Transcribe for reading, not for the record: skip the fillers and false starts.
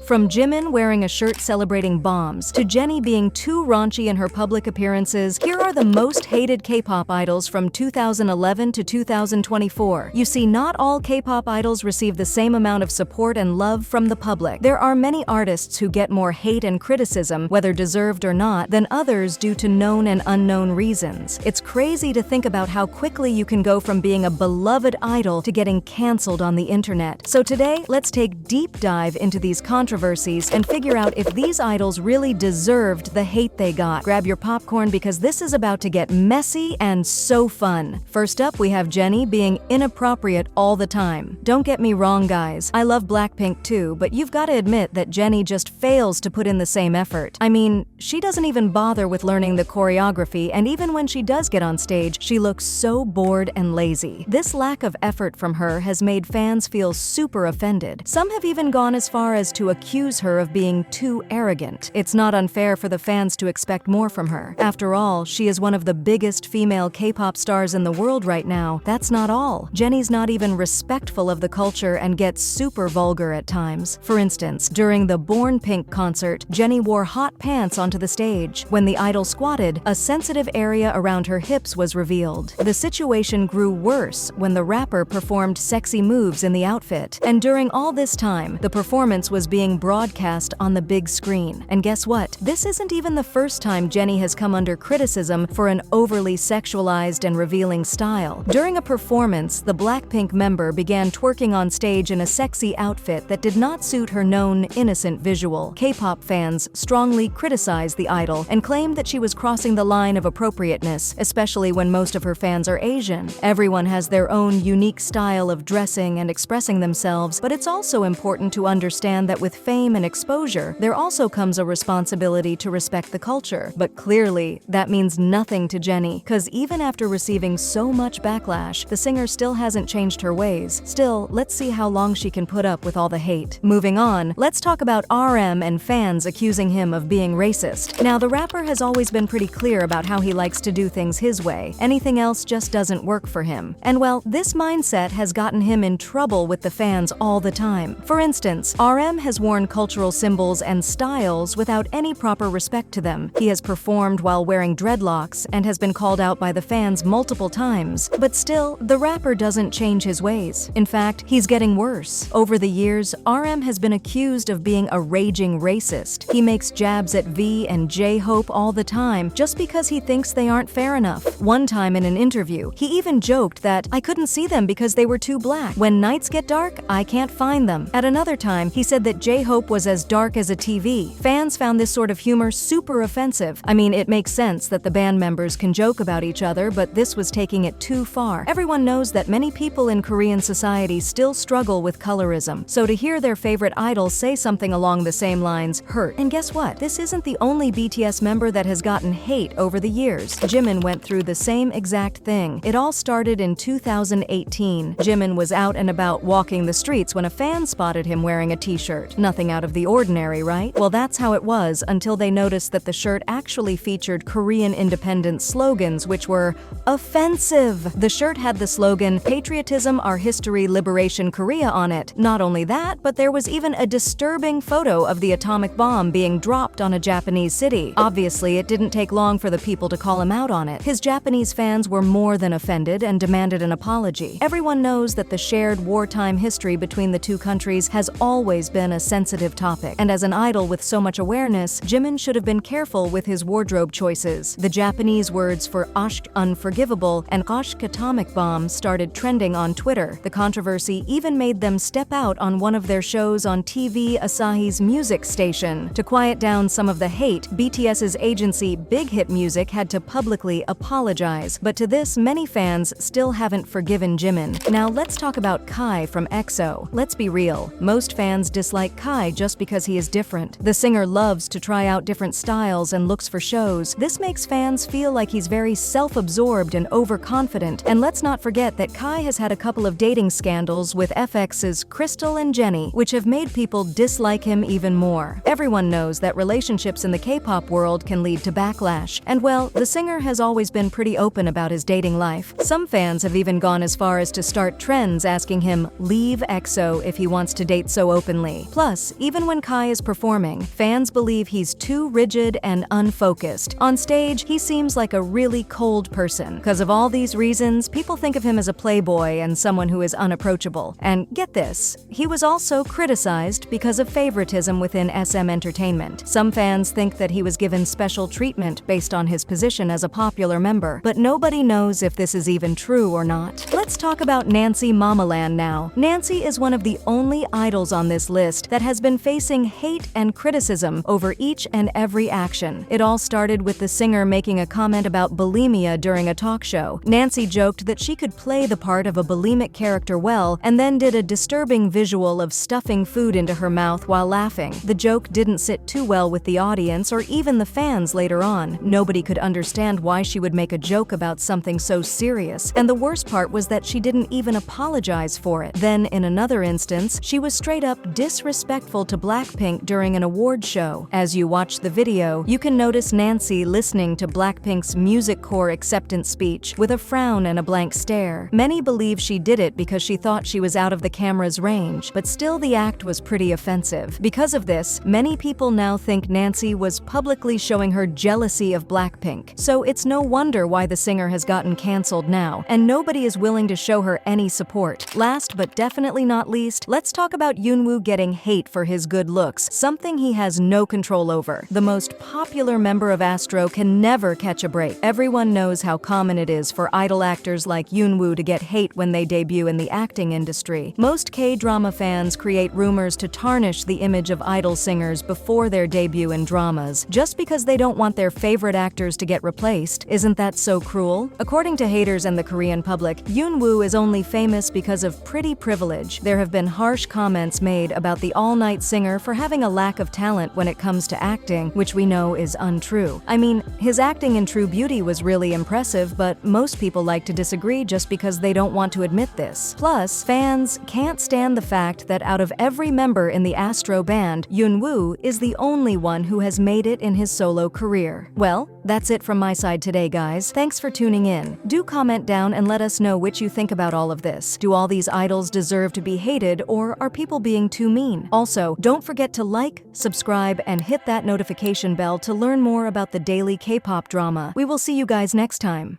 From Jimin wearing a shirt celebrating bombs to Jennie being too raunchy in her public appearances, here are the most hated K-pop idols from 2011 to 2024. You see, not all K-pop idols receive the same amount of support and love from the public. There are many artists who get more hate and criticism, whether deserved or not, than others due to known and unknown reasons. It's crazy to think about how quickly you can go from being a beloved idol to getting cancelled on the internet. So today, let's take deep dive into these controversies and figure out if these idols really deserved the hate they got. Grab your popcorn because this is about to get messy and so fun. First up, we have Jennie being inappropriate all the time. Don't get me wrong, guys. I love Blackpink too, but you've got to admit that Jennie just fails to put in the same effort. I mean, she doesn't even bother with learning the choreography, and even when she does get on stage, she looks so bored and lazy. This lack of effort from her has made fans feel super offended. Some have even gone as far as to accuse her of being too arrogant. It's not unfair for the fans to expect more from her. After all, she is one of the biggest female K-pop stars in the world right now. That's not all. Jennie's not even respectful of the culture and gets super vulgar at times. For instance, during the Born Pink concert, Jennie wore hot pants onto the stage. When the idol squatted, a sensitive area around her hips was revealed. The situation grew worse when the rapper performed sexy moves in the outfit. And during all this time, the performance was being broadcast on the big screen. And guess what? This isn't even the first time Jennie has come under criticism for an overly sexualized and revealing style. During a performance, the Blackpink member began twerking on stage in a sexy outfit that did not suit her known innocent visual. K-pop fans strongly criticized the idol and claimed that she was crossing the line of appropriateness, especially when most of her fans are Asian. Everyone has their own unique style of dressing and expressing themselves, but it's also important to understand that with fame and exposure, there also comes a responsibility to respect the culture. But clearly, that means nothing to Jennie, because even after receiving so much backlash, the singer still hasn't changed her ways. Still, let's see how long she can put up with all the hate. Moving on, let's talk about RM and fans accusing him of being racist. Now, the rapper has always been pretty clear about how he likes to do things his way. Anything else just doesn't work for him. And well, this mindset has gotten him in trouble with the fans all the time. For instance, RM has worn cultural symbols and styles without any proper respect to them. He has performed while wearing dreadlocks and has been called out by the fans multiple times. But still, the rapper doesn't change his ways. In fact, he's getting worse. Over the years, RM has been accused of being a raging racist. He makes jabs at V and J-Hope all the time just because he thinks they aren't fair enough. One time in an interview, he even joked that, "I couldn't see them because they were too black. When nights get dark, I can't find them." At another time, he said that J-Hope was as dark as a TV. Fans found this sort of humor super offensive. I mean, it makes sense that the band members can joke about each other, but this was taking it too far. Everyone knows that many people in Korean society still struggle with colorism, so to hear their favorite idol say something along the same lines hurt. And guess what? This isn't the only BTS member that has gotten hate over the years. Jimin went through the same exact thing. It all started in 2018. Jimin was out and about walking the streets when a fan spotted him wearing a t-shirt. Nothing out of the ordinary, right? Well, that's how it was until they noticed that the shirt actually featured Korean independence slogans, which were offensive. The shirt had the slogan, "Patriotism, Our History, Liberation Korea" on it. Not only that, but there was even a disturbing photo of the atomic bomb being dropped on a Japanese city. Obviously, it didn't take long for the people to call him out on it. His Japanese fans were more than offended and demanded an apology. Everyone knows that the shared wartime history between the two countries has always been a sensitive topic, and as an idol with so much awareness, Jimin should have been careful with his wardrobe choices. The Japanese words for "Ashk" unforgivable and "Ashk" atomic bomb started trending on Twitter. The controversy even made them step out on one of their shows on TV Asahi's music station. To quiet down some of the hate, BTS's agency Big Hit Music had to publicly apologize. But to this, many fans still haven't forgiven Jimin. Now let's talk about Kai from EXO. Let's be real, most fans dislike Kai just because he is different. The singer loves to try out different styles and looks for shows. This makes fans feel like he's very self-absorbed and overconfident. And let's not forget that Kai has had a couple of dating scandals with FX's Crystal and Jennie, which have made people dislike him even more. Everyone knows that relationships in the K-pop world can lead to backlash. And well, the singer has always been pretty open about his dating life. Some fans have even gone as far as to start trends asking him leave EXO if he wants to date so openly. Plus, Plus, even when Kai is performing, fans believe he's too rigid and unfocused. On stage, he seems like a really cold person. Because of all these reasons, people think of him as a playboy and someone who is unapproachable. And get this, he was also criticized because of favoritism within SM Entertainment. Some fans think that he was given special treatment based on his position as a popular member, but nobody knows if this is even true or not. Let's talk about Nancy Mamaland now. Nancy is one of the only idols on this list that has been facing hate and criticism over each and every action. It all started with the singer making a comment about bulimia during a talk show. Nancy joked that she could play the part of a bulimic character well, and then did a disturbing visual of stuffing food into her mouth while laughing. The joke didn't sit too well with the audience or even the fans later on. Nobody could understand why she would make a joke about something so serious, and the worst part was that she didn't even apologize for it. Then, in another instance, she was straight up disrespectful to Blackpink during an award show. As you watch the video, you can notice Nancy listening to Blackpink's Music Core acceptance speech with a frown and a blank stare. Many believe she did it because she thought she was out of the camera's range, but still the act was pretty offensive. Because of this, many people now think Nancy was publicly showing her jealousy of Blackpink. So it's no wonder why the singer has gotten cancelled now, and nobody is willing to show her any support. Last but definitely not least, let's talk about Yoonwoo getting hate for his good looks, something he has no control over. The most popular member of Astro can never catch a break. Everyone knows how common it is for idol actors like Yoonwoo to get hate when they debut in the acting industry. Most K-drama fans create rumors to tarnish the image of idol singers before their debut in dramas, just because they don't want their favorite actors to get replaced. Isn't that so cruel? According to haters and the Korean public, Yoonwoo is only famous because of pretty privilege. There have been harsh comments made about the all-night singer for having a lack of talent when it comes to acting, which we know is untrue. I mean, his acting in True Beauty was really impressive, but most people like to disagree just because they don't want to admit this. Plus, fans can't stand the fact that out of every member in the Astro band, Yoonwoo is the only one who has made it in his solo career. Well, that's it from my side today, guys. Thanks for tuning in. Do comment down and let us know what you think about all of this. Do all these idols deserve to be hated, or are people being too mean? Also, don't forget to like, subscribe, and hit that notification bell to learn more about the daily K-pop drama. We will see you guys next time.